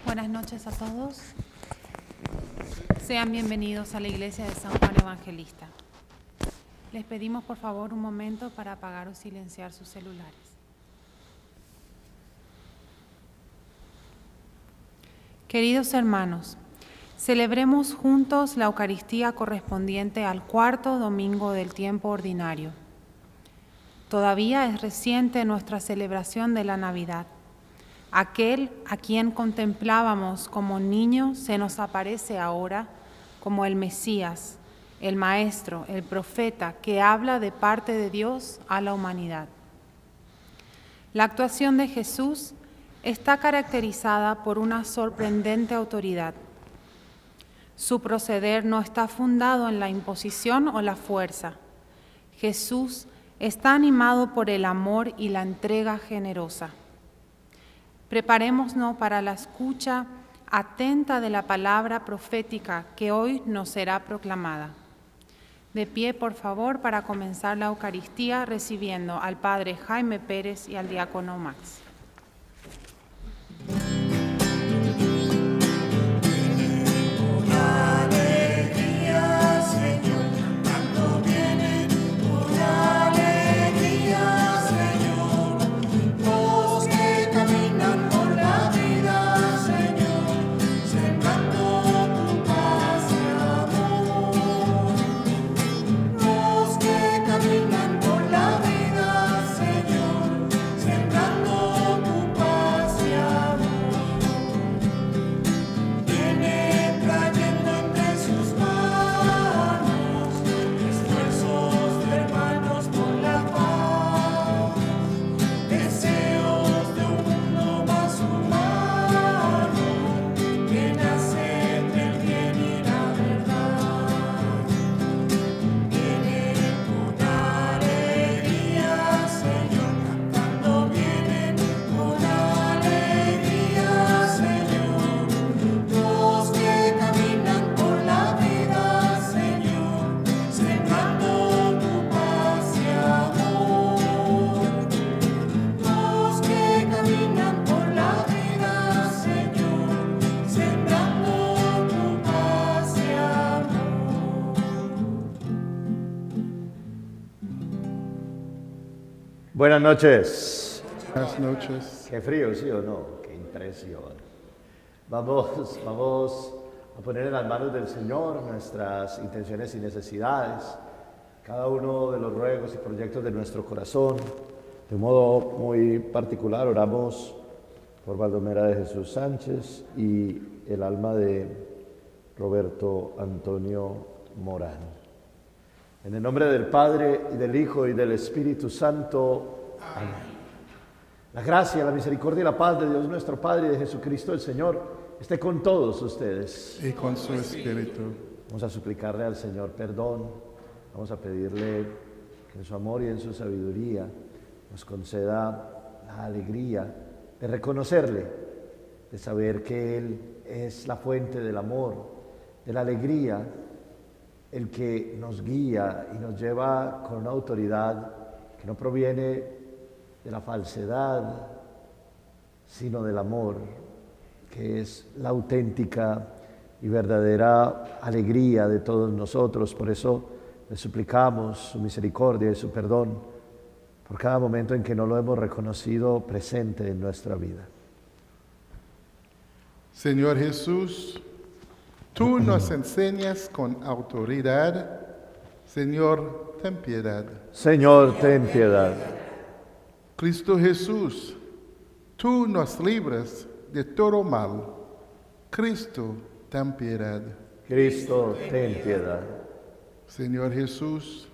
Buenas noches a todos. Sean bienvenidos a la Iglesia de San Juan Evangelista. Les pedimos por favor un momento para apagar o silenciar sus celulares. Queridos hermanos, celebremos juntos la Eucaristía correspondiente al cuarto domingo del tiempo ordinario. Todavía es reciente nuestra celebración de la Navidad. Aquel a quien contemplábamos como niño se nos aparece ahora como el Mesías, el Maestro, el Profeta, que habla de parte de Dios a la humanidad. La actuación de Jesús está caracterizada por una sorprendente autoridad. Su proceder no está fundado en la imposición o la fuerza. Jesús está animado por el amor y la entrega generosa. Preparémonos para la escucha atenta de la palabra profética que hoy nos será proclamada. De pie, por favor, para comenzar la Eucaristía recibiendo al Padre Jaime Pérez y al diácono Max. Buenas noches. Buenas noches. Qué frío, ¿sí o no? Qué impresión. Vamos a poner en las manos del Señor nuestras intenciones y necesidades, cada uno de los ruegos y proyectos de nuestro corazón. De un modo muy particular oramos por Baldomera de Jesús Sánchez y el alma de Roberto Antonio Morán. En el nombre del Padre, y del Hijo, y del Espíritu Santo. Amén. La gracia, la misericordia y la paz de Dios nuestro Padre y de Jesucristo el Señor esté con todos ustedes. Y con su espíritu. Vamos a suplicarle al Señor perdón. Vamos a pedirle que en su amor y en su sabiduría nos conceda la alegría de reconocerle, de saber que Él es la fuente del amor, de la alegría, el que nos guía y nos lleva con una autoridad que no proviene de la falsedad, sino del amor, que es la auténtica y verdadera alegría de todos nosotros. Por eso le suplicamos su misericordia y su perdón por cada momento en que no lo hemos reconocido presente en nuestra vida. Señor Jesús, tú nos enseñas con autoridad. Señor, ten piedad. Señor, ten piedad. Cristo Jesús, tú nos libras de todo mal. Cristo, ten piedad. Cristo, ten piedad. Señor Jesús,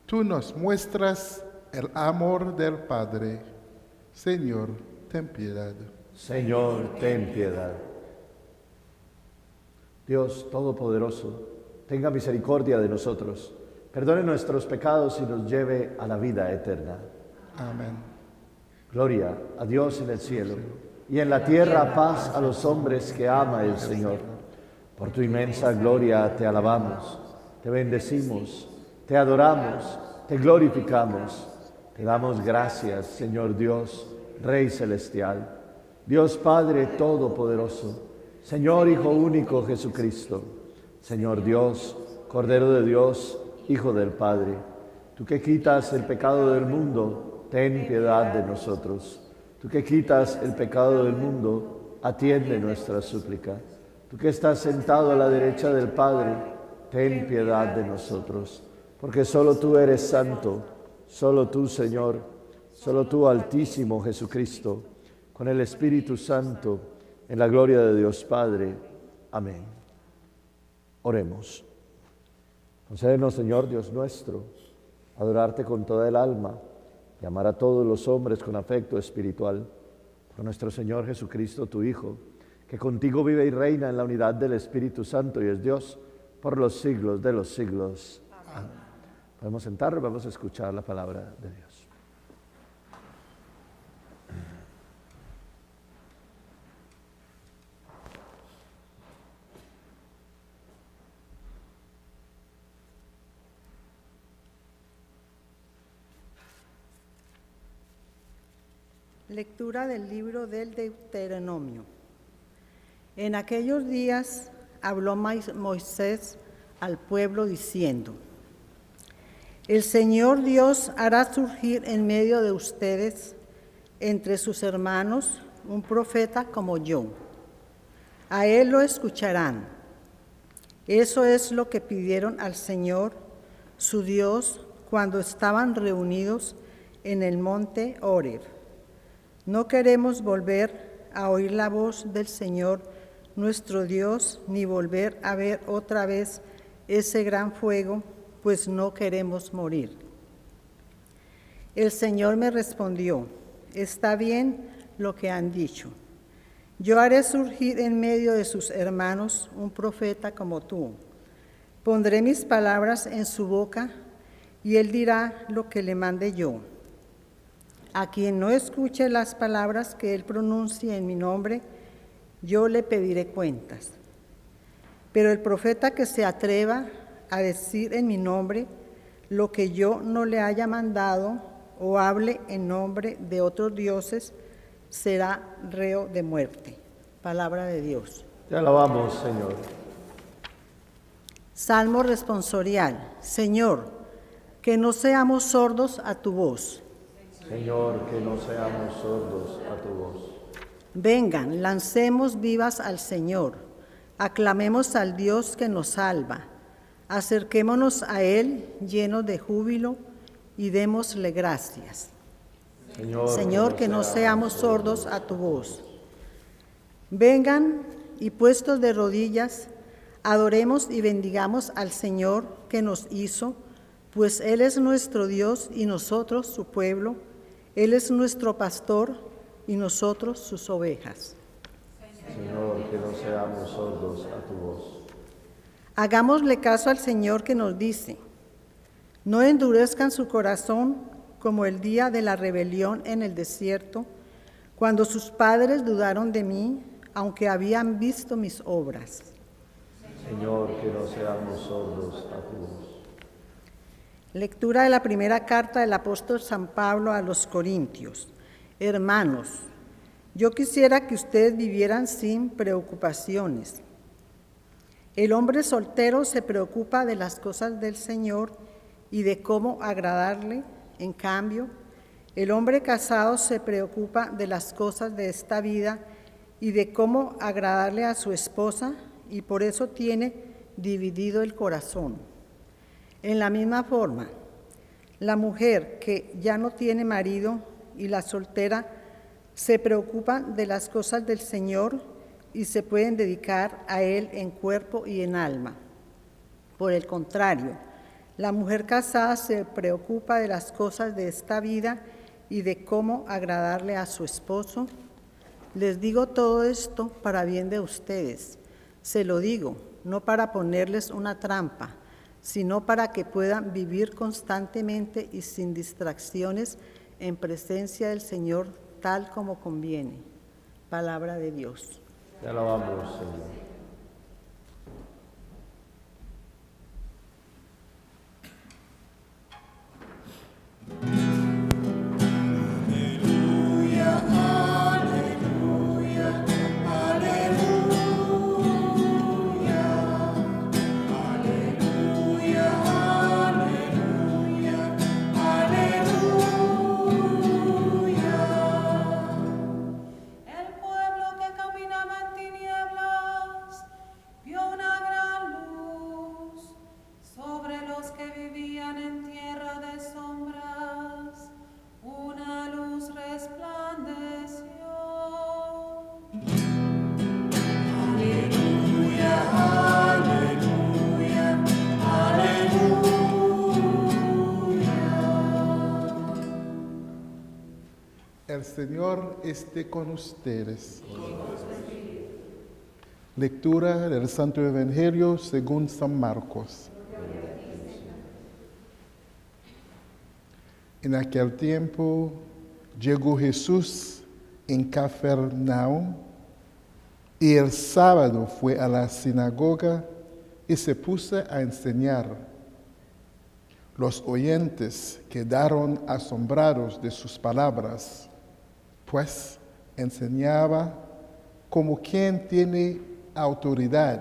tú nos muestras el amor del Padre. Señor, ten piedad. Señor, ten piedad. Dios Todopoderoso, tenga misericordia de nosotros, perdone nuestros pecados y nos lleve a la vida eterna. Amén. Gloria a Dios en el cielo, y en la tierra paz a los hombres que ama el Señor. Por tu inmensa gloria te alabamos, te bendecimos, te adoramos, te glorificamos. Te damos gracias, Señor Dios, Rey celestial. Dios Padre Todopoderoso, Señor Hijo único Jesucristo, Señor Dios, Cordero de Dios, Hijo del Padre, tú que quitas el pecado del mundo, ten piedad de nosotros. Tú que quitas el pecado del mundo, atiende nuestra súplica. Tú que estás sentado a la derecha del Padre, ten piedad de nosotros. Porque solo tú eres santo, solo tú, Señor, solo tú, Altísimo Jesucristo, con el Espíritu Santo, en la gloria de Dios Padre. Amén. Oremos. Concédenos, Señor Dios nuestro, adorarte con toda el alma y amar a todos los hombres con afecto espiritual. Por nuestro Señor Jesucristo, tu Hijo, que contigo vive y reina en la unidad del Espíritu Santo y es Dios por los siglos de los siglos. Amén. Podemos sentarnos, vamos a escuchar la palabra de Dios. Lectura del libro del Deuteronomio. En aquellos días habló Moisés al pueblo diciendo: El Señor Dios hará surgir en medio de ustedes, entre sus hermanos, un profeta como yo. A él lo escucharán. Eso es lo que pidieron al Señor, su Dios, cuando estaban reunidos en el monte Horeb. No queremos volver a oír la voz del Señor, nuestro Dios, ni volver a ver otra vez ese gran fuego, pues no queremos morir. El Señor me respondió: está bien lo que han dicho. Yo haré surgir en medio de sus hermanos un profeta como tú. Pondré mis palabras en su boca y él dirá lo que le mande yo. A quien no escuche las palabras que él pronuncie en mi nombre, yo le pediré cuentas. Pero el profeta que se atreva a decir en mi nombre lo que yo no le haya mandado o hable en nombre de otros dioses, será reo de muerte. Palabra de Dios. Te alabamos, Señor. Salmo responsorial. Señor, que no seamos sordos a tu voz. Señor, que no seamos sordos a tu voz. Vengan, lancemos vivas al Señor, aclamemos al Dios que nos salva, acerquémonos a Él llenos de júbilo y démosle gracias. Señor, que no seamos sordos a tu voz. Vengan y puestos de rodillas, adoremos y bendigamos al Señor que nos hizo, pues Él es nuestro Dios y nosotros su pueblo. Él es nuestro pastor y nosotros sus ovejas. Señor, que no seamos sordos a tu voz. Hagámosle caso al Señor que nos dice: no endurezcan su corazón como el día de la rebelión en el desierto, cuando sus padres dudaron de mí, aunque habían visto mis obras. Señor, que no seamos sordos a tu voz. Lectura de la primera carta del apóstol San Pablo a los Corintios. Hermanos, yo quisiera que ustedes vivieran sin preocupaciones. El hombre soltero se preocupa de las cosas del Señor y de cómo agradarle. En cambio, el hombre casado se preocupa de las cosas de esta vida y de cómo agradarle a su esposa, y por eso tiene dividido el corazón. En la misma forma, la mujer que ya no tiene marido y la soltera se preocupan de las cosas del Señor y se pueden dedicar a Él en cuerpo y en alma. Por el contrario, la mujer casada se preocupa de las cosas de esta vida y de cómo agradarle a su esposo. Les digo todo esto para bien de ustedes. Se lo digo, no para ponerles una trampa, sino para que puedan vivir constantemente y sin distracciones en presencia del Señor, tal como conviene. Palabra de Dios. Te alabamos, Señor. Aleluya, aleluya. Señor esté con ustedes. Lectura del Santo Evangelio según San Marcos. En aquel tiempo llegó Jesús en Cafarnaúm y el sábado fue a la sinagoga y se puso a enseñar. Los oyentes quedaron asombrados de sus palabras, pues enseñaba como quien tiene autoridad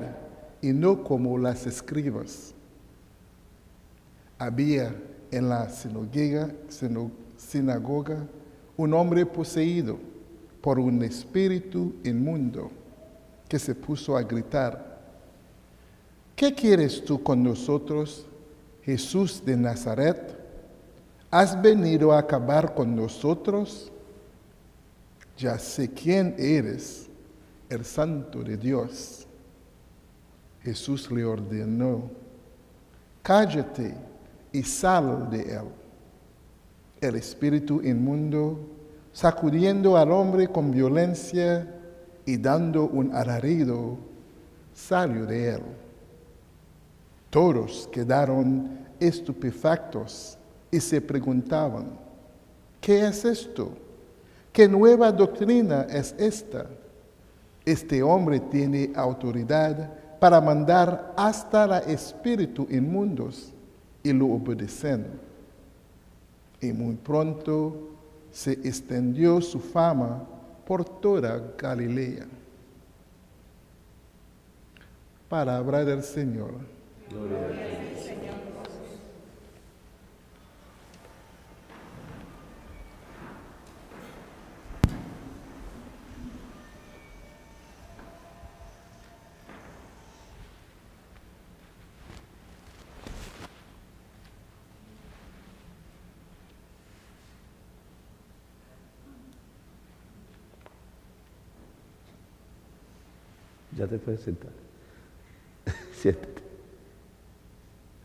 y no como las escribas. Había en la sinagoga un hombre poseído por un espíritu inmundo que se puso a gritar: ¿Qué quieres tú con nosotros, Jesús de Nazaret? ¿Has venido a acabar con nosotros? Ya sé quién eres, el Santo de Dios. Jesús le ordenó: cállate y sal de él. El espíritu inmundo, sacudiendo al hombre con violencia y dando un alarido, salió de él. Todos quedaron estupefactos y se preguntaban: ¿qué es esto? ¿Qué nueva doctrina es esta? Este hombre tiene autoridad para mandar hasta los espíritus inmundos y lo obedecen. Y muy pronto se extendió su fama por toda Galilea. Palabra del Señor. Gloria a ti. Ya te puedes sentar. Siéntate.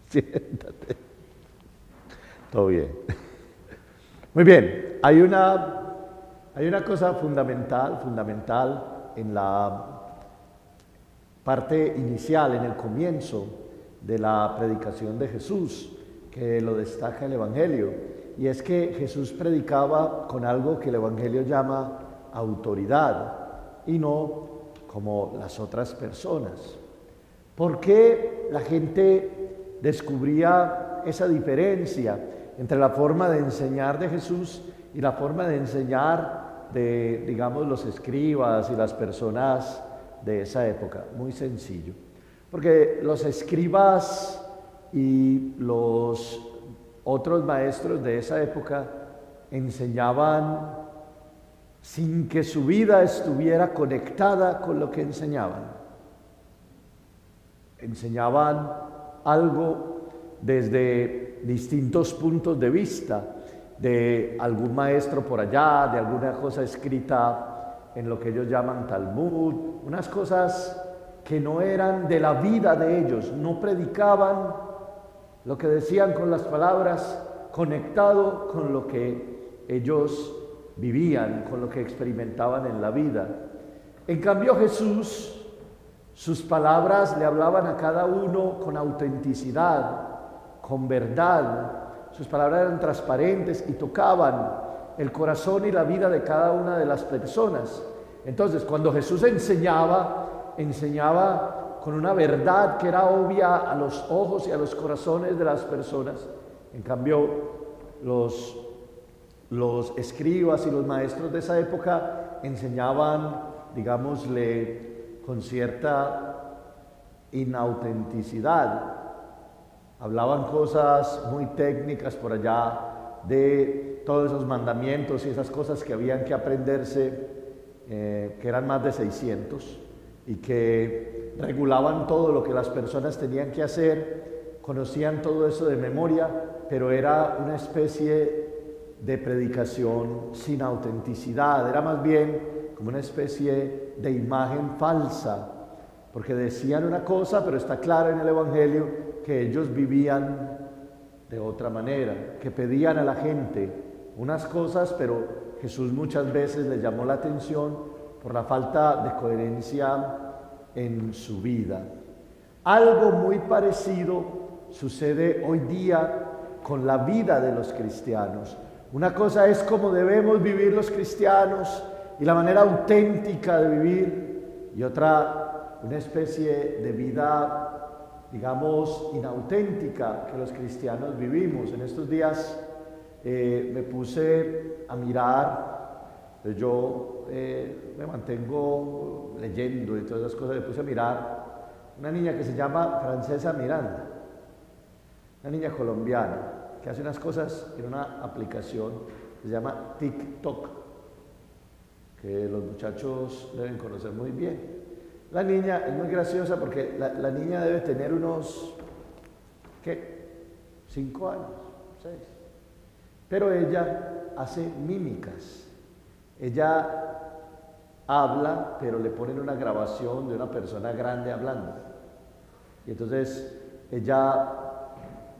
Siéntate. Todo bien. Muy bien. Hay una cosa fundamental en la parte inicial, en el comienzo de la predicación de Jesús, que lo destaca el Evangelio, y es que Jesús predicaba con algo que el Evangelio llama autoridad, y no como las otras personas. ¿Por qué la gente descubría esa diferencia entre la forma de enseñar de Jesús y la forma de enseñar de, digamos, los escribas y las personas de esa época? Muy sencillo. Porque los escribas y los otros maestros de esa época enseñaban sin que su vida estuviera conectada con lo que enseñaban. Enseñaban algo desde distintos puntos de vista, de algún maestro por allá, de alguna cosa escrita en lo que ellos llaman Talmud, unas cosas que no eran de la vida de ellos, no predicaban lo que decían con las palabras, conectado con lo que ellos vivían, con lo que experimentaban en la vida. En cambio Jesús, sus palabras le hablaban a cada uno con autenticidad, con verdad. Sus palabras eran transparentes y tocaban el corazón y la vida de cada una de las personas. Entonces, cuando Jesús enseñaba con una verdad que era obvia a los ojos y a los corazones de las personas. En cambio, los escribas y los maestros de esa época enseñaban, digámosle, con cierta inautenticidad. Hablaban cosas muy técnicas por allá de todos esos mandamientos y esas cosas que habían que aprenderse, que eran más de 600 y que regulaban todo lo que las personas tenían que hacer, conocían todo eso de memoria, pero era una especie de predicación sin autenticidad, era más bien como una especie de imagen falsa, porque decían una cosa, pero está claro en el Evangelio que ellos vivían de otra manera, que pedían a la gente unas cosas, pero Jesús muchas veces le llamó la atención por la falta de coherencia en su vida. Algo muy parecido sucede hoy día con la vida de los cristianos. Una cosa es cómo debemos vivir los cristianos y la manera auténtica de vivir, y otra, una especie de vida, digamos, inauténtica que los cristianos vivimos. En estos días me puse a mirar, yo me mantengo leyendo y todas esas cosas, me puse a mirar una niña que se llama Francesa Miranda, una niña colombiana que hace unas cosas en una aplicación que se llama TikTok, que los muchachos deben conocer muy bien. La niña es muy graciosa porque la niña debe tener unos, ¿qué? 5 años, 6. Pero ella hace mímicas. Ella habla, pero le ponen una grabación de una persona grande hablando. Y entonces ella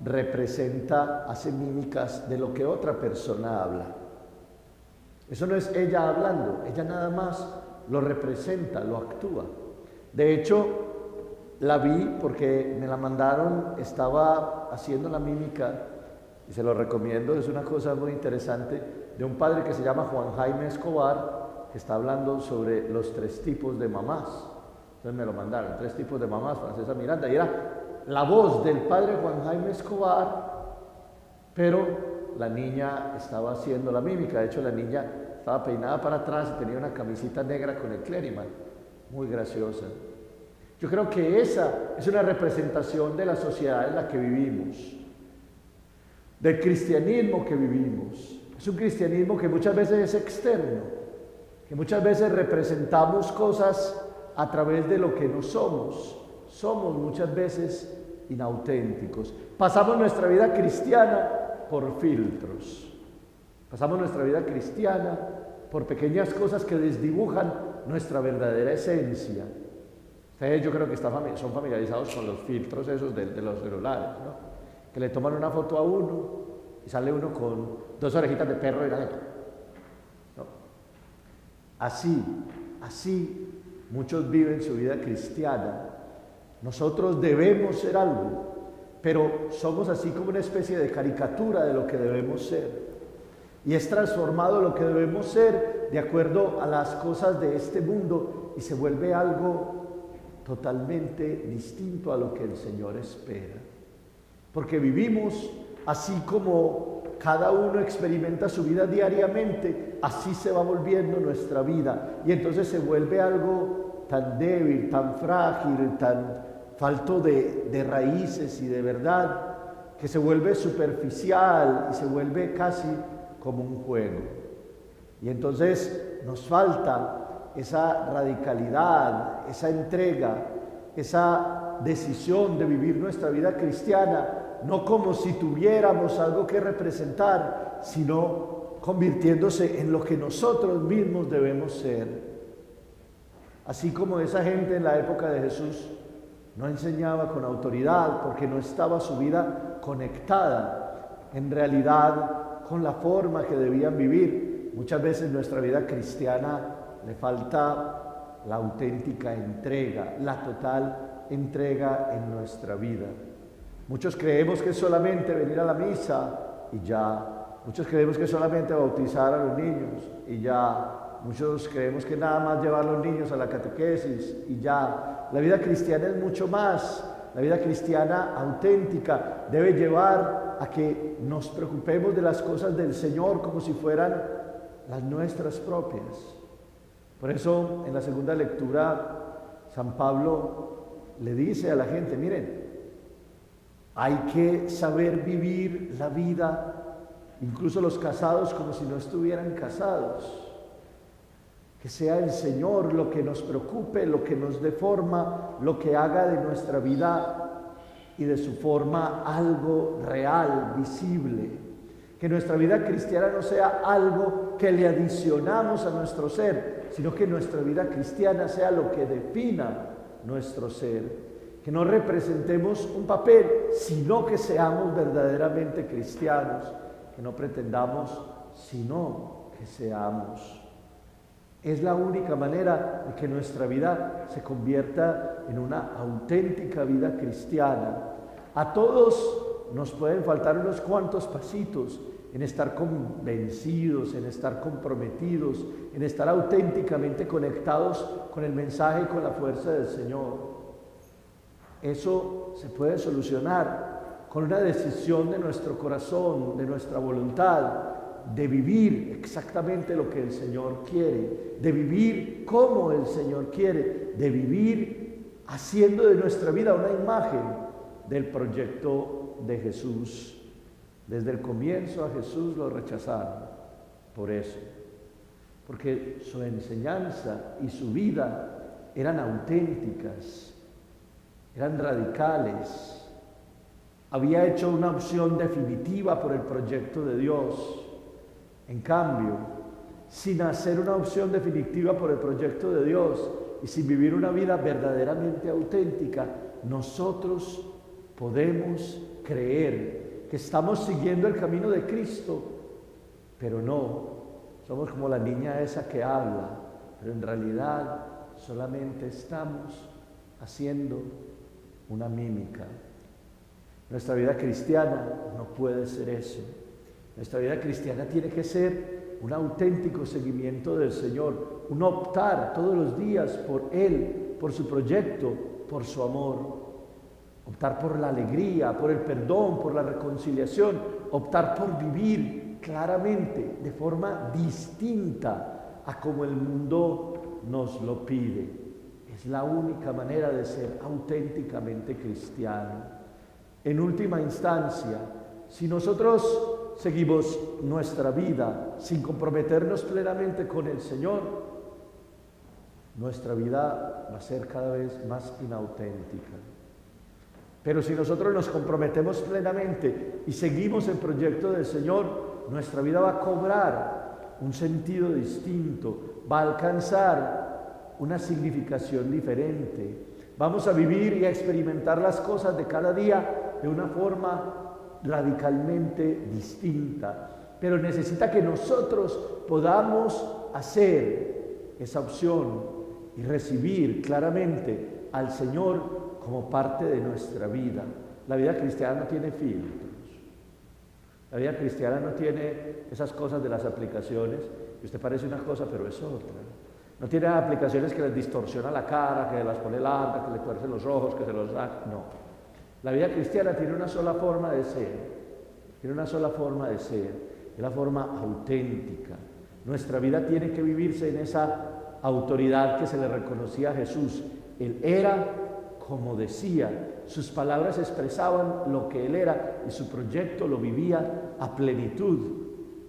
representa, hace mímicas de lo que otra persona habla. Eso no es ella hablando, ella nada más lo representa, lo actúa. De hecho, la vi porque me la mandaron, estaba haciendo la mímica, y se lo recomiendo, es una cosa muy interesante, de un padre que se llama Juan Jaime Escobar, que está hablando sobre los 3 tipos de mamás. Entonces me lo mandaron, 3 tipos de mamás, Francesa Miranda, y era la voz del padre Juan Jaime Escobar, pero la niña estaba haciendo la mímica. De hecho, la niña estaba peinada para atrás y tenía una camisita negra con el clériman, muy graciosa. Yo creo que esa es una representación de la sociedad en la que vivimos, del cristianismo que vivimos. Es un cristianismo que muchas veces es externo, que muchas veces representamos cosas a través de lo que no somos. Somos muchas veces inauténticos. Pasamos nuestra vida cristiana por filtros. Pasamos nuestra vida cristiana por pequeñas cosas que desdibujan nuestra verdadera esencia. Ustedes yo creo que son familiarizados con los filtros esos de los celulares, ¿no? Que le toman una foto a uno y sale uno con 2 orejitas de perro y nada, ¿no? Así muchos viven su vida cristiana. Nosotros debemos ser algo, pero somos así como una especie de caricatura de lo que debemos ser. Y es transformado lo que debemos ser de acuerdo a las cosas de este mundo y se vuelve algo totalmente distinto a lo que el Señor espera. Porque vivimos así como cada uno experimenta su vida diariamente, así se va volviendo nuestra vida. Y entonces se vuelve algo tan débil, tan frágil, tan falto de raíces y de verdad, que se vuelve superficial y se vuelve casi como un juego. Y entonces nos falta esa radicalidad, esa entrega, esa decisión de vivir nuestra vida cristiana, no como si tuviéramos algo que representar, sino convirtiéndose en lo que nosotros mismos debemos ser. Así como esa gente en la época de Jesús no enseñaba con autoridad porque no estaba su vida conectada en realidad con la forma que debían vivir. Muchas veces en nuestra vida cristiana le falta la auténtica entrega, la total entrega en nuestra vida. Muchos creemos que es solamente venir a la misa y ya. Muchos creemos que es solamente bautizar a los niños y ya. Muchos creemos que nada más llevar a los niños a la catequesis y ya. La vida cristiana es mucho más. La vida cristiana auténtica debe llevar a que nos preocupemos de las cosas del Señor como si fueran las nuestras propias. Por eso, en la segunda lectura, San Pablo le dice a la gente, miren, hay que saber vivir la vida, incluso los casados, como si no estuvieran casados. Que sea el Señor lo que nos preocupe, lo que nos dé forma, lo que haga de nuestra vida y de su forma algo real, visible. Que nuestra vida cristiana no sea algo que le adicionamos a nuestro ser, sino que nuestra vida cristiana sea lo que defina nuestro ser. Que no representemos un papel, sino que seamos verdaderamente cristianos. Que no pretendamos, sino que seamos. Es la única manera de que nuestra vida se convierta en una auténtica vida cristiana. A todos nos pueden faltar unos cuantos pasitos en estar convencidos, en estar comprometidos, en estar auténticamente conectados con el mensaje y con la fuerza del Señor. Eso se puede solucionar con una decisión de nuestro corazón, de nuestra voluntad, de vivir exactamente lo que el Señor quiere, de vivir como el Señor quiere, de vivir haciendo de nuestra vida una imagen del proyecto de Jesús. Desde el comienzo a Jesús lo rechazaron por eso, porque su enseñanza y su vida eran auténticas, eran radicales. Había hecho una opción definitiva por el proyecto de Dios. En cambio, sin hacer una opción definitiva por el proyecto de Dios y sin vivir una vida verdaderamente auténtica, nosotros podemos creer que estamos siguiendo el camino de Cristo, pero no, somos como la niña esa que habla, pero en realidad solamente estamos haciendo una mímica. Nuestra vida cristiana no puede ser eso. Nuestra vida cristiana tiene que ser un auténtico seguimiento del Señor, un optar todos los días por Él, por su proyecto, por su amor. Optar por la alegría, por el perdón, por la reconciliación, optar por vivir claramente, de forma distinta a como el mundo nos lo pide. Es la única manera de ser auténticamente cristiano. En última instancia, si nosotros seguimos nuestra vida sin comprometernos plenamente con el Señor, nuestra vida va a ser cada vez más inauténtica. Pero si nosotros nos comprometemos plenamente y seguimos el proyecto del Señor, nuestra vida va a cobrar un sentido distinto, va a alcanzar una significación diferente. Vamos a vivir y a experimentar las cosas de cada día de una forma radicalmente distinta. Pero necesita que nosotros podamos hacer esa opción y recibir claramente al Señor como parte de nuestra vida. La vida cristiana no tiene filtros. La vida cristiana no tiene esas cosas de las aplicaciones, que usted parece una cosa pero es otra. No tiene aplicaciones que les distorsiona la cara, que las pone largas, que le tuerce los ojos, que se los da. No. La vida cristiana tiene una sola forma de ser. Tiene una sola forma de ser. Es la forma auténtica. Nuestra vida tiene que vivirse en esa autoridad que se le reconocía a Jesús. Él era como decía, sus palabras expresaban lo que Él era y su proyecto lo vivía a plenitud.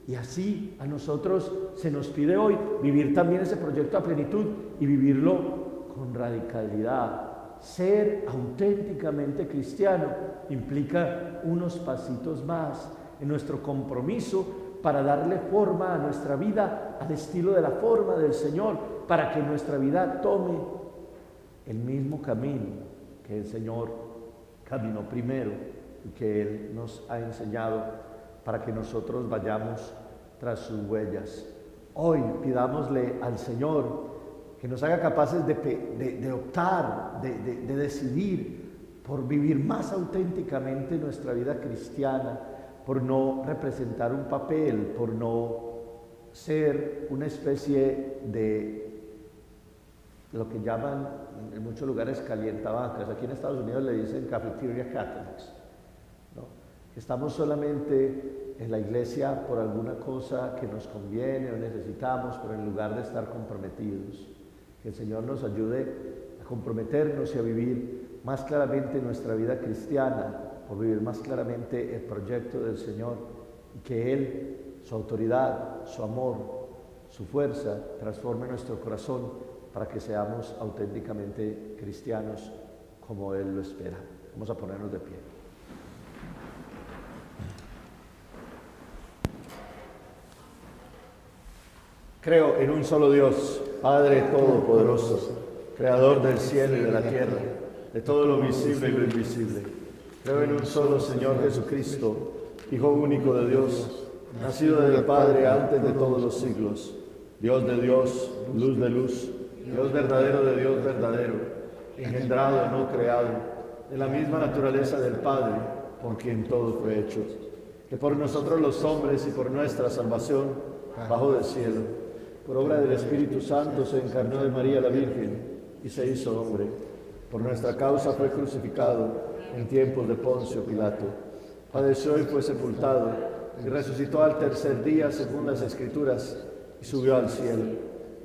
Y así a nosotros se nos pide hoy vivir también ese proyecto a plenitud y vivirlo con radicalidad. Ser auténticamente cristiano implica unos pasitos más en nuestro compromiso para darle forma a nuestra vida al estilo de la forma del Señor, para que nuestra vida tome el mismo camino que el Señor caminó primero y que Él nos ha enseñado para que nosotros vayamos tras sus huellas. Hoy pidámosle al Señor que nos haga capaces de optar, de decidir por vivir más auténticamente nuestra vida cristiana, por no representar un papel, por no ser una especie de lo que llaman en muchos lugares calientabacas. Aquí en Estados Unidos le dicen cafeteria Catholics, ¿no? Estamos solamente en la iglesia por alguna cosa que nos conviene o necesitamos, pero en lugar de estar comprometidos. Que el Señor nos ayude a comprometernos y a vivir más claramente nuestra vida cristiana, por vivir más claramente el proyecto del Señor, y que Él, su autoridad, su amor, su fuerza, transforme nuestro corazón para que seamos auténticamente cristianos como Él lo espera. Vamos a ponernos de pie. Creo en un solo Dios, Padre Todopoderoso, Creador del cielo y de la tierra, de todo lo visible y lo invisible. Creo en un solo Señor Jesucristo, Hijo único de Dios, nacido del Padre antes de todos los siglos, Dios de Dios, luz de luz, Dios verdadero de Dios verdadero, engendrado, no creado, de la misma naturaleza del Padre, por quien todo fue hecho, que por nosotros los hombres y por nuestra salvación bajó del cielo, por obra del Espíritu Santo se encarnó de María la Virgen y se hizo hombre. Por nuestra causa fue crucificado en tiempos de Poncio Pilato. Padeció y fue sepultado, y resucitó al tercer día según las Escrituras, y subió al cielo,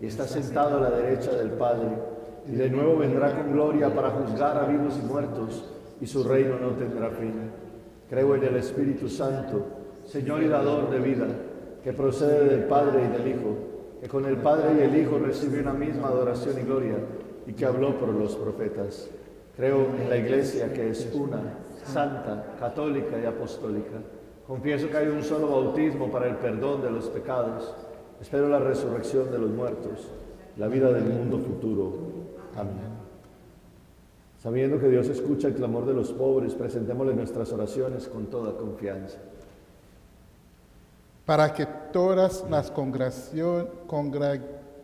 y está sentado a la derecha del Padre, y de nuevo vendrá con gloria para juzgar a vivos y muertos, y su reino no tendrá fin. Creo en el Espíritu Santo, Señor y dador de vida, que procede del Padre y del Hijo, que con el Padre y el Hijo recibió una misma adoración y gloria, y que habló por los profetas. Creo en la Iglesia, que es una, santa, católica y apostólica. Confieso que hay un solo bautismo para el perdón de los pecados. Espero la resurrección de los muertos, la vida del mundo futuro. Amén. Sabiendo que Dios escucha el clamor de los pobres, presentémosle nuestras oraciones con toda confianza. Para que todas las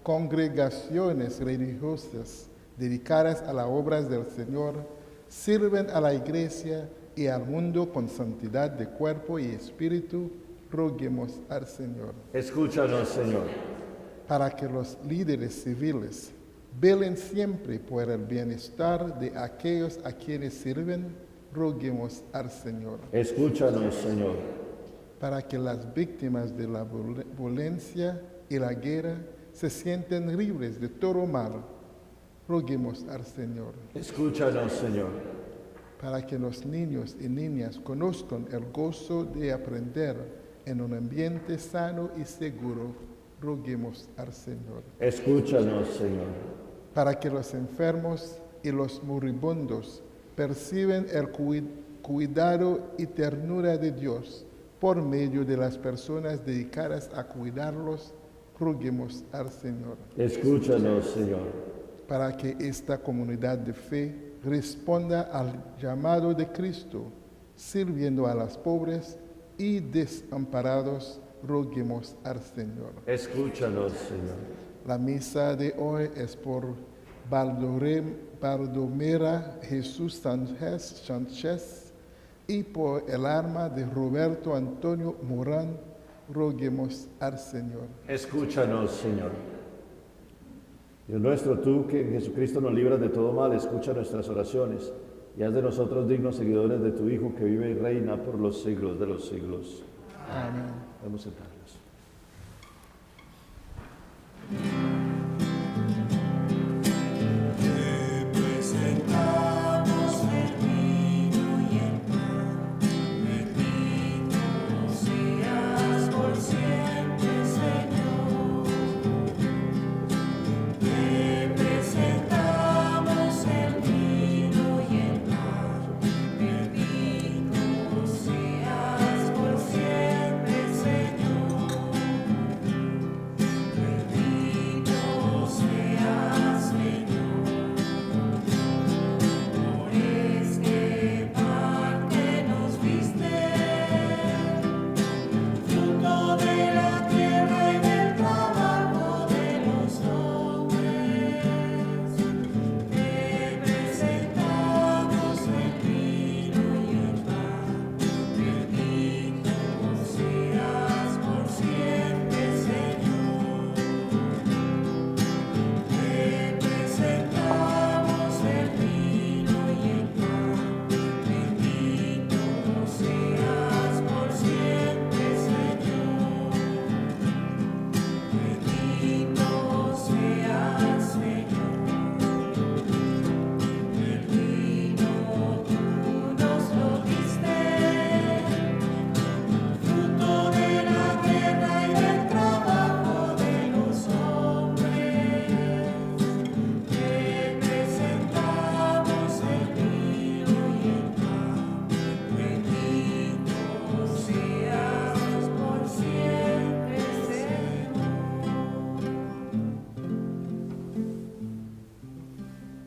congregaciones religiosas dedicadas a las obras del Señor sirven a la Iglesia y al mundo con santidad de cuerpo y espíritu, roguemos al Señor. Escúchanos, Señor. Para que los líderes civiles velen siempre por el bienestar de aquellos a quienes sirven, roguemos al Señor. Escúchanos, Señor. Para que las víctimas de la violencia y la guerra se sienten libres de todo mal, roguemos al Señor. Escúchanos, Señor. Para que los niños y niñas conozcan el gozo de aprender en un ambiente sano y seguro, roguemos al Señor. Escúchanos, Señor. Para que los enfermos y los moribundos perciben el cuidado y ternura de Dios por medio de las personas dedicadas a cuidarlos, roguemos al Señor. Escúchanos, Señor. Para que esta comunidad de fe responda al llamado de Cristo, sirviendo a los pobres y desamparados, roguemos al Señor. Escúchanos, Señor. La misa de hoy es por Baldomera Jesús Sánchez y por el alma de Roberto Antonio Morán, roguemos al Señor. Escúchanos, Señor. Dios nuestro, tú que en Jesucristo nos libras de todo mal, escucha nuestras oraciones y haz de nosotros dignos seguidores de tu Hijo, que vive y reina por los siglos de los siglos. Amén. Vamos a sentarnos.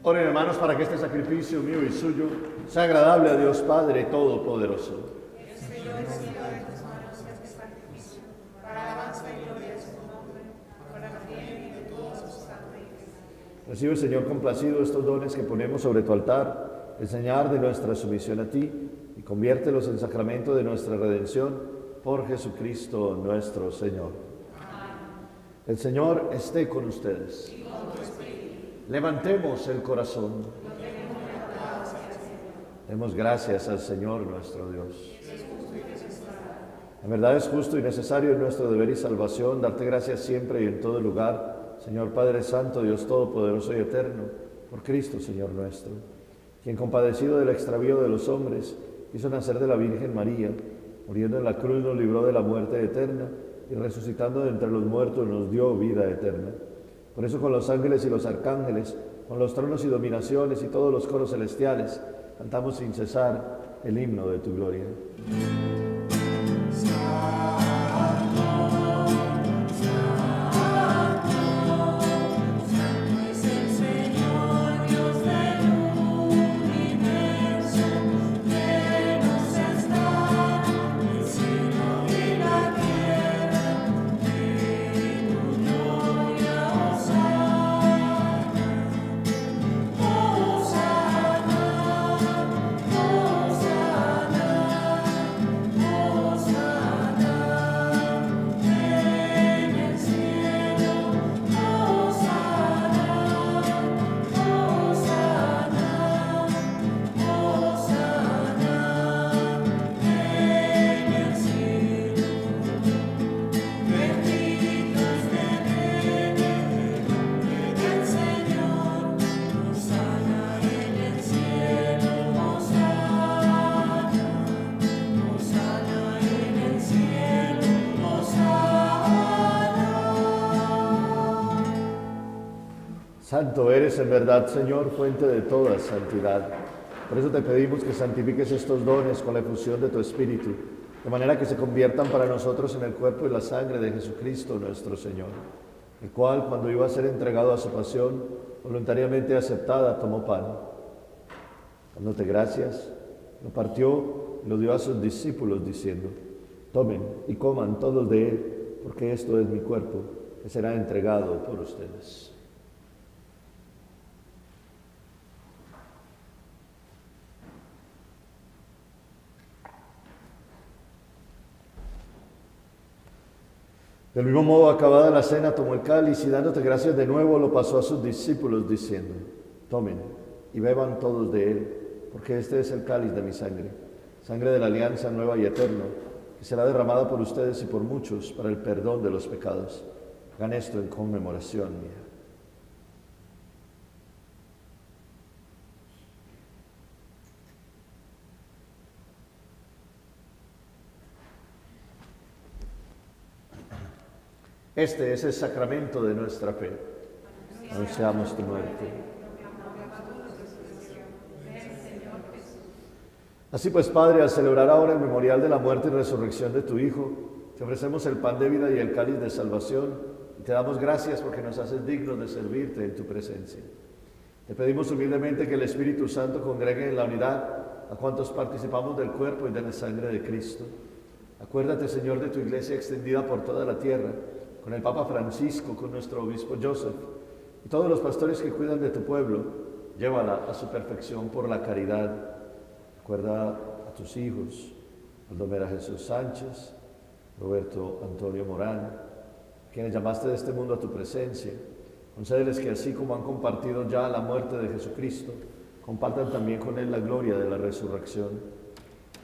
Oren, hermanos, para que este sacrificio mío y suyo sea agradable a Dios Padre Todopoderoso. Recibe, Señor, complacido estos dones que ponemos sobre tu altar, el señal de nuestra sumisión a ti, y conviértelos en sacramento de nuestra redención, por Jesucristo nuestro Señor. El Señor esté con ustedes. Levantemos el corazón. Demos gracias al Señor nuestro Dios. En verdad es justo y necesario en nuestro deber y salvación darte gracias siempre y en todo lugar, Señor Padre Santo, Dios Todopoderoso y Eterno, por Cristo, Señor nuestro, quien compadecido del extravío de los hombres, hizo nacer de la Virgen María, muriendo en la cruz nos libró de la muerte eterna y resucitando de entre los muertos nos dio vida eterna. Por eso con los ángeles y los arcángeles, con los tronos y dominaciones y todos los coros celestiales, cantamos sin cesar el himno de tu gloria. Santo eres en verdad, Señor, fuente de toda santidad. Por eso te pedimos que santifiques estos dones con la efusión de tu Espíritu, de manera que se conviertan para nosotros en el cuerpo y la sangre de Jesucristo nuestro Señor, el cual, cuando iba a ser entregado a su pasión, voluntariamente aceptada, tomó pan. Dándote gracias, lo partió y lo dio a sus discípulos, diciendo: tomen y coman todos de él, porque esto es mi cuerpo, que será entregado por ustedes. Del mismo modo, acabada la cena, tomó el cáliz y dándote gracias de nuevo, lo pasó a sus discípulos, diciendo: tomen y beban todos de él, porque este es el cáliz de mi sangre, sangre de la alianza nueva y eterna, que será derramada por ustedes y por muchos para el perdón de los pecados. Hagan esto en conmemoración mía. Este es el sacramento de nuestra fe. Anunciamos tu muerte. Así pues, Padre, al celebrar ahora el memorial de la muerte y resurrección de tu Hijo, te ofrecemos el pan de vida y el cáliz de salvación, y te damos gracias porque nos haces dignos de servirte en tu presencia. Te pedimos humildemente que el Espíritu Santo congregue en la unidad a cuantos participamos del cuerpo y de la sangre de Cristo. Acuérdate, Señor, de tu iglesia extendida por toda la tierra, con el Papa Francisco, con nuestro obispo Joseph, y todos los pastores que cuidan de tu pueblo. Llévala a su perfección por la caridad. Recuerda a tus hijos, Baldomero Jesús Sánchez, Roberto Antonio Morán, quienes llamaste de este mundo a tu presencia. Concédeles que así como han compartido ya la muerte de Jesucristo, compartan también con él la gloria de la resurrección.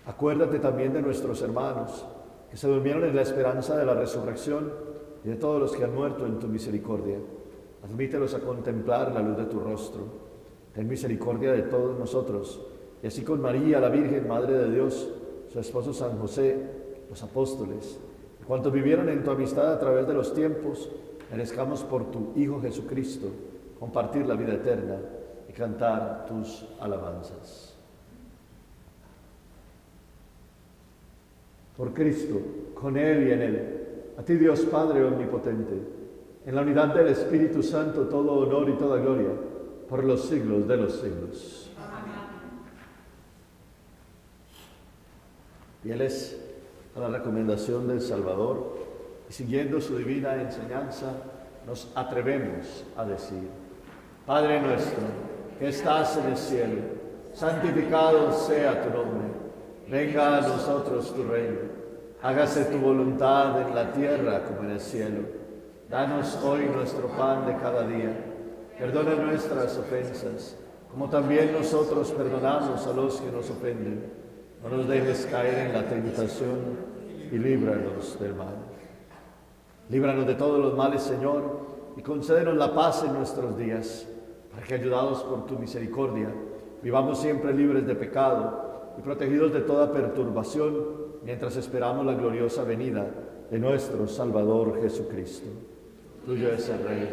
Acuérdate también de nuestros hermanos, que se durmieron en la esperanza de la resurrección, y de todos los que han muerto en tu misericordia. Admítelos a contemplar la luz de tu rostro. Ten misericordia de todos nosotros, y así con María, la Virgen, Madre de Dios, su esposo San José, los apóstoles, y cuantos vivieron en tu amistad a través de los tiempos, merezcamos por tu Hijo Jesucristo compartir la vida eterna y cantar tus alabanzas. Por Cristo, con Él y en Él, a ti, Dios Padre omnipotente, en la unidad del Espíritu Santo, todo honor y toda gloria, por los siglos de los siglos. Amén. Fieles a la recomendación del Salvador y siguiendo su divina enseñanza, nos atrevemos a decir: Padre nuestro, que estás en el cielo, santificado sea tu nombre. Venga a nosotros tu reino. Hágase tu voluntad en la tierra como en el cielo. Danos hoy nuestro pan de cada día. Perdona nuestras ofensas, como también nosotros perdonamos a los que nos ofenden. No nos dejes caer en la tentación y líbranos del mal. Líbranos de todos los males, Señor, y concédenos la paz en nuestros días, para que, ayudados por tu misericordia, vivamos siempre libres de pecado y protegidos de toda perturbación, mientras esperamos la gloriosa venida de nuestro Salvador Jesucristo. Tuyo es el reino.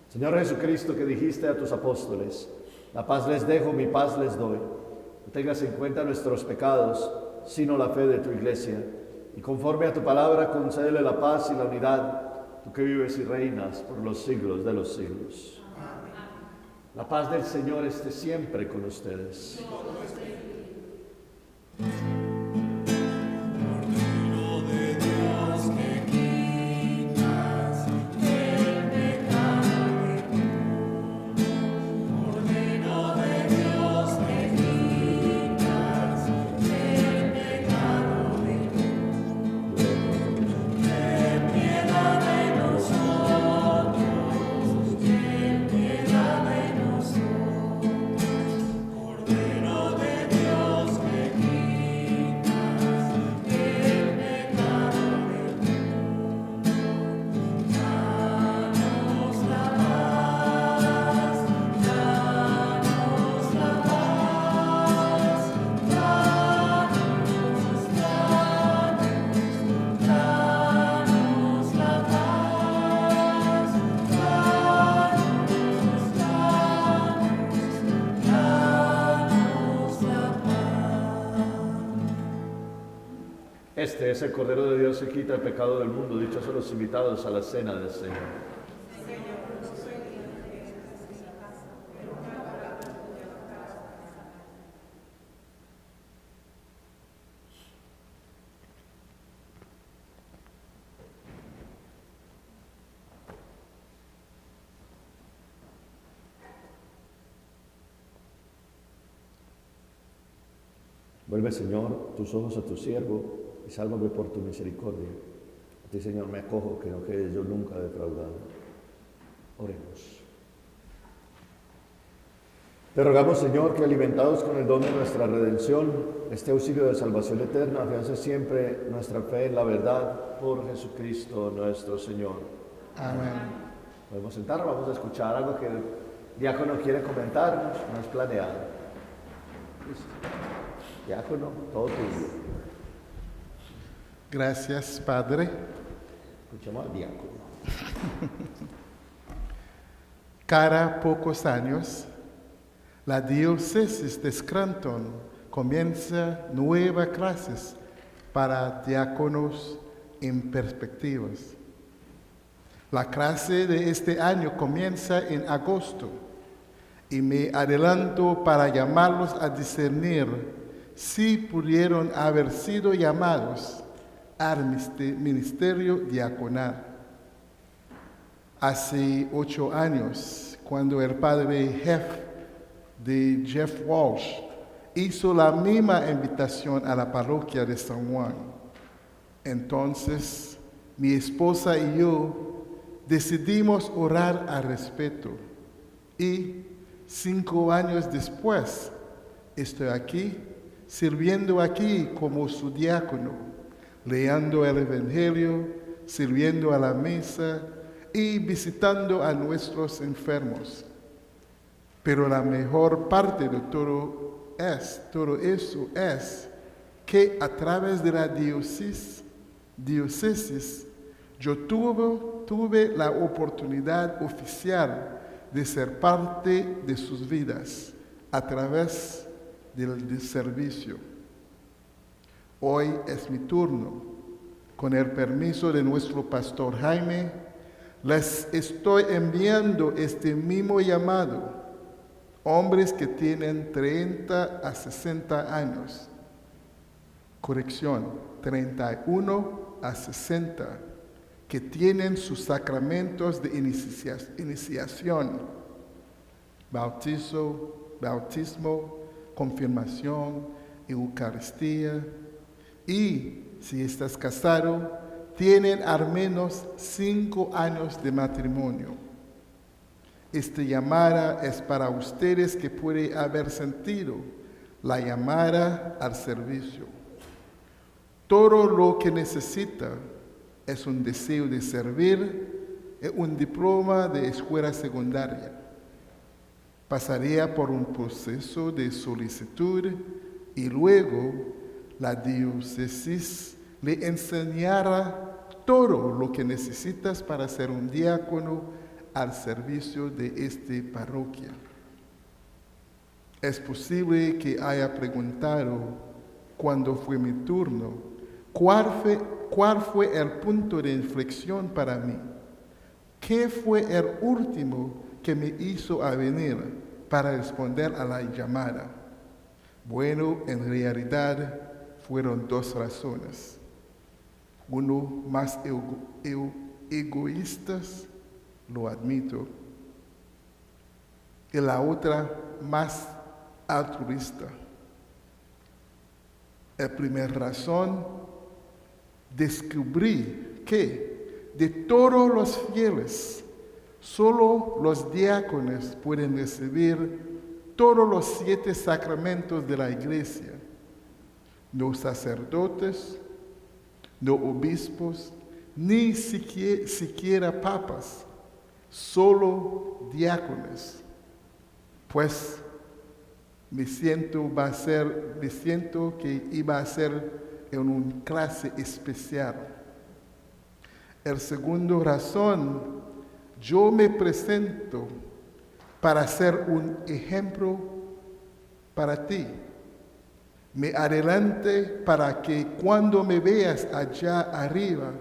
Señor Jesucristo, que dijiste a tus apóstoles: la paz les dejo, mi paz les doy. No tengas en cuenta nuestros pecados, sino la fe de tu iglesia. Y conforme a tu palabra, concédele la paz y la unidad, tú que vives y reinas por los siglos de los siglos. Amén. La paz del Señor esté siempre con ustedes. Este es el Cordero de Dios que quita el pecado del mundo. Dichosos los invitados a la cena del Señor. Vuelve, Señor, tus ojos a tu siervo y sálvame por tu misericordia. A ti, Señor, me acojo, que no quede yo nunca defraudado. Oremos. Te rogamos, Señor, que alimentados con el don de nuestra redención, este auxilio de salvación eterna, afiance siempre nuestra fe en la verdad por Jesucristo nuestro Señor. Amén. Podemos sentar, vamos a escuchar algo que el diácono quiere comentar, no es planeado. Listo. Diácono, todo tuyo. Gracias, Padre. Escuchemos al diácono. Cada pocos años, la diócesis de Scranton comienza nuevas clases para diáconos en perspectivas. La clase de este año comienza en agosto y me adelanto para llamarlos a discernir si pudieron haber sido llamados al ministerio diaconal. Hace 8 años, cuando el padre de Jeff Walsh hizo la misma invitación a la parroquia de San Juan, entonces mi esposa y yo decidimos orar al respecto y 5 años después estoy aquí, sirviendo aquí como su diácono, leyendo el Evangelio, sirviendo a la mesa y visitando a nuestros enfermos. Pero la mejor parte de todo eso es que a través de la diócesis yo tuve la oportunidad oficial de ser parte de sus vidas a través del servicio. Hoy es mi turno. Con el permiso de nuestro pastor Jaime, les estoy enviando este mismo llamado. Hombres que tienen 30 a 60 años. Corrección, 31 a 60, que tienen sus sacramentos de iniciación, bautismo, confirmación, Eucaristía, y si estás casado, tienen al menos 5 años de matrimonio. Esta llamada es para ustedes que puede haber sentido la llamada al servicio. Todo lo que necesita es un deseo de servir y un diploma de escuela secundaria. Pasaría por un proceso de solicitud y luego la diócesis le enseñará todo lo que necesitas para ser un diácono al servicio de esta parroquia. Es posible que haya preguntado cuando fue mi turno, ¿cuál fue el punto de inflexión para mí? ¿Qué fue el último que me hizo venir para responder a la llamada? Bueno, en realidad fueron 2 razones. Uno más egoístas, lo admito, y la otra más altruista. La primera razón, descubrí que de todos los fieles, solo los diáconos pueden recibir todos los 7 sacramentos de la Iglesia. No sacerdotes, no obispos, ni siquiera papas, solo diáconos. Pues me siento que iba a ser en una clase especial. La segunda razón, yo me presento para ser un ejemplo para ti. Me adelante para que cuando me veas allá arriba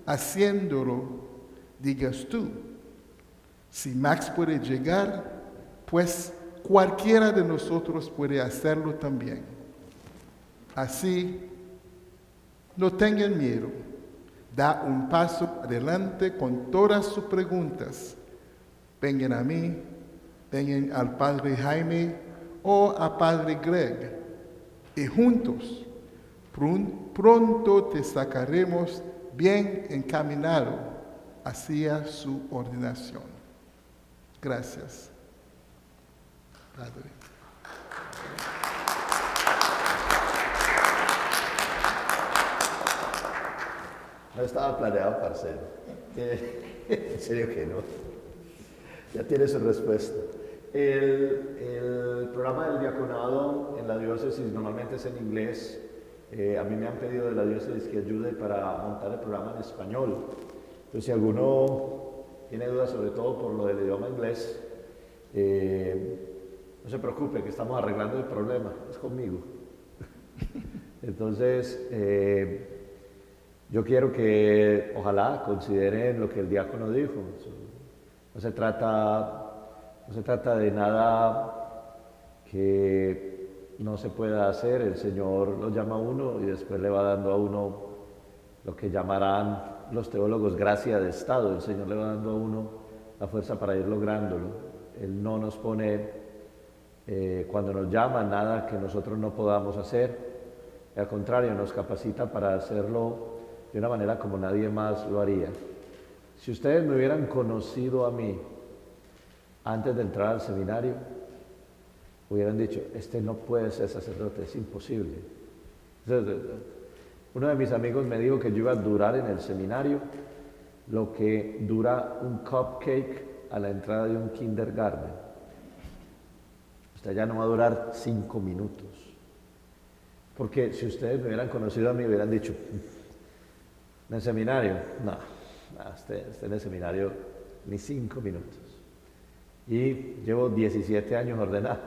haciéndolo, digas tú, si Max puede llegar, pues cualquiera de nosotros puede hacerlo también. Así, no tengan miedo. Da un paso adelante con todas sus preguntas. Vengan a mí, vengan al Padre Jaime o al Padre Greg. Y juntos, pronto te sacaremos bien encaminado hacia su ordenación. Gracias, Padre. No estaba planeado, parcero. En serio que no. Ya tiene su respuesta. El programa del diaconado en la diócesis normalmente es en inglés. A mí me han pedido de la diócesis que ayude para montar el programa en español. Entonces, si alguno tiene dudas, sobre todo por lo del idioma inglés, no se preocupe, que estamos arreglando el problema, es conmigo. Entonces, yo quiero que ojalá consideren lo que el diácono dijo. No se trata de nada que no se pueda hacer. El Señor lo llama a uno y después le va dando a uno lo que llamarán los teólogos gracia de Estado. El Señor le va dando a uno la fuerza para ir lográndolo. Él no nos pone, cuando nos llama, nada que nosotros no podamos hacer. Al contrario, nos capacita para hacerlo de una manera como nadie más lo haría. Si ustedes me hubieran conocido a mí antes de entrar al seminario, hubieran dicho, este no puede ser sacerdote, es imposible. Uno de mis amigos me dijo que yo iba a durar en el seminario lo que dura un cupcake a la entrada de un kindergarten. Usted ya no va a durar 5 minutos. Porque si ustedes me hubieran conocido a mí, hubieran dicho, en el seminario, no, usted en el seminario ni 5 minutos. Y llevo 17 años ordenado.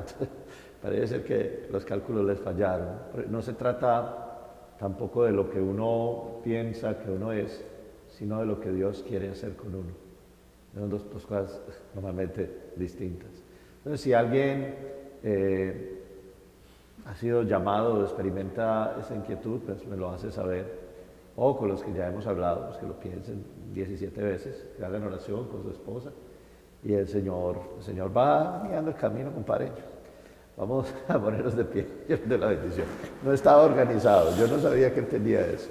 Parece ser que los cálculos les fallaron. No se trata tampoco de lo que uno piensa que uno es, sino de lo que Dios quiere hacer con uno. Son dos cosas normalmente distintas. Entonces, si alguien ha sido llamado o experimenta esa inquietud, pues me lo hace saber. O con los que ya hemos hablado, pues que lo piensen, 17 veces, que hagan oración con su esposa. Y el Señor va guiando el camino, compadre. Vamos a ponernos de pie, de la bendición. No estaba organizado, yo no sabía que entendía eso.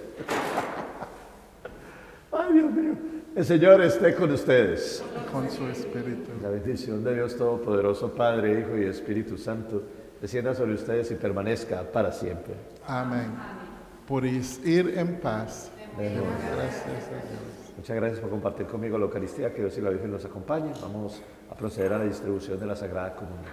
Ay, Dios mío. El Señor esté con ustedes. Con su espíritu. La bendición de Dios Todopoderoso, Padre, Hijo y Espíritu Santo, descienda sobre ustedes y permanezca para siempre. Amén. Podéis ir en paz. Demos gracias a Dios. Muchas gracias por compartir conmigo la Eucaristía. Que Dios y la Virgen nos acompañen. Vamos a proceder a la distribución de la Sagrada Comunión.